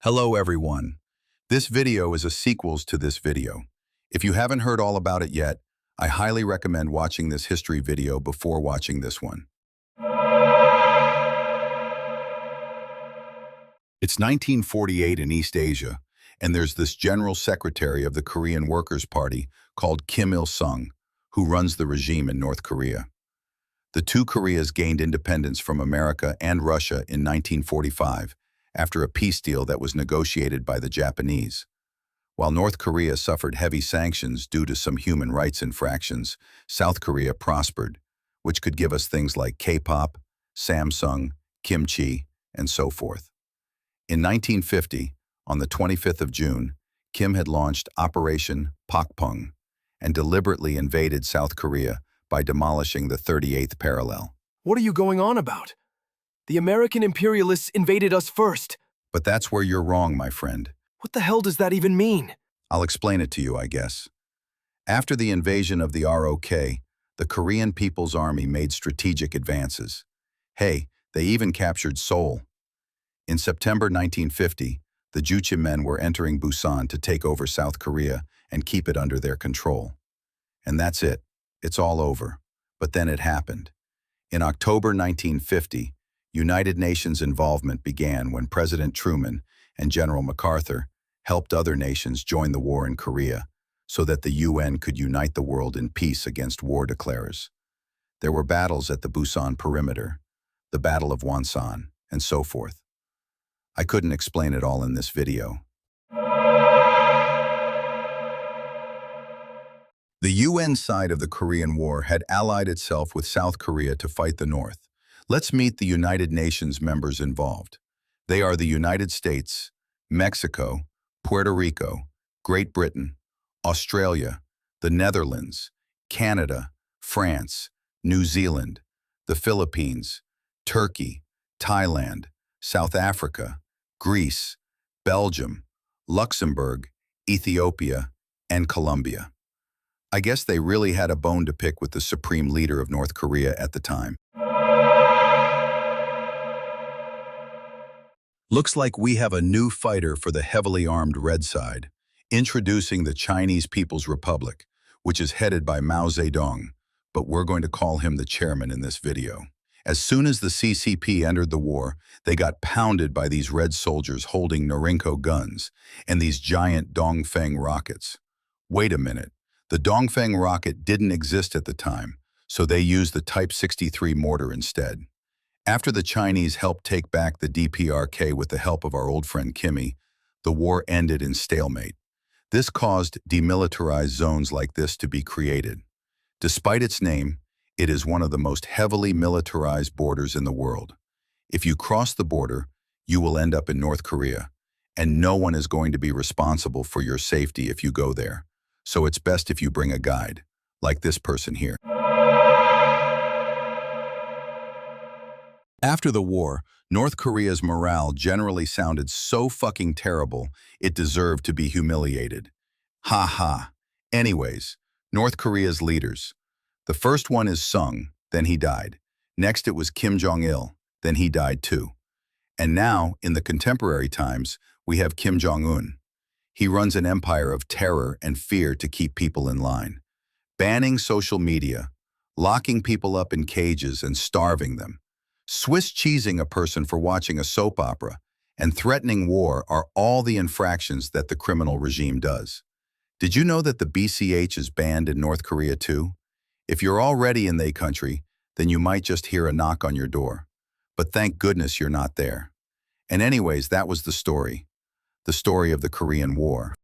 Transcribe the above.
Hello everyone. This video is a sequel to this video. If you haven't heard all about it yet, I highly recommend watching this history video before watching this one. It's 1948 in East Asia, and there's this general secretary of the Korean Workers' Party called Kim Il-sung, who runs the regime in North Korea. The two Koreas gained independence from America and Russia in 1945, after a peace deal that was negotiated by the Japanese. While North Korea suffered heavy sanctions due to some human rights infractions, South Korea prospered, which could give us things like K-pop, Samsung, kimchi, and so forth. In 1950, on the 25th of June, Kim had launched Operation Pakpung and deliberately invaded South Korea by demolishing the 38th parallel. What are you going on about? The American imperialists invaded us first. But that's where you're wrong, my friend. What the hell does that even mean? I'll explain it to you, I guess. After the invasion of the ROK, the Korean People's Army made strategic advances. Hey, they even captured Seoul. In September 1950, the Juche men were entering Busan to take over South Korea and keep it under their control. And that's it. It's all over. But then it happened. In October 1950, United Nations involvement began when President Truman and General MacArthur helped other nations join the war in Korea so that the UN could unite the world in peace against war declarers. There were battles at the Busan perimeter, the Battle of Wonsan, and so forth. I couldn't explain it all in this video. The UN side of the Korean War had allied itself with South Korea to fight the North. Let's meet the United Nations members involved. They are the United States, Mexico, Puerto Rico, Great Britain, Australia, the Netherlands, Canada, France, New Zealand, the Philippines, Turkey, Thailand, South Africa, Greece, Belgium, Luxembourg, Ethiopia, and Colombia. I guess they really had a bone to pick with the supreme leader of North Korea at the time. Looks like we have a new fighter for the heavily armed red side, introducing the Chinese People's Republic, which is headed by Mao Zedong, but we're going to call him the chairman in this video. As soon as the CCP entered the war, they got pounded by these red soldiers holding Norinco guns and these giant Dongfeng rockets. Wait a minute, the Dongfeng rocket didn't exist at the time, so they used the Type 63 mortar instead. After the Chinese helped take back the DPRK with the help of our old friend Kimmy, the war ended in stalemate. This caused demilitarized zones like this to be created. Despite its name, it is one of the most heavily militarized borders in the world. If you cross the border, you will end up in North Korea, and no one is going to be responsible for your safety if you go there. So it's best if you bring a guide, like this person here. After the war, North Korea's morale generally sounded so fucking terrible, it deserved to be humiliated. Ha ha. Anyways, North Korea's leaders. The first one is Sung, then he died. Next it was Kim Jong-il, then he died too. And now, in the contemporary times, we have Kim Jong-un. He runs an empire of terror and fear to keep people in line. Banning social media, locking people up in cages and starving them, Swiss cheesing a person for watching a soap opera, and threatening war are all the infractions that the criminal regime does. Did you know that the BCH is banned in North Korea too? If you're already in their country, then you might just hear a knock on your door. But thank goodness you're not there. And anyways, that was the story of the Korean War.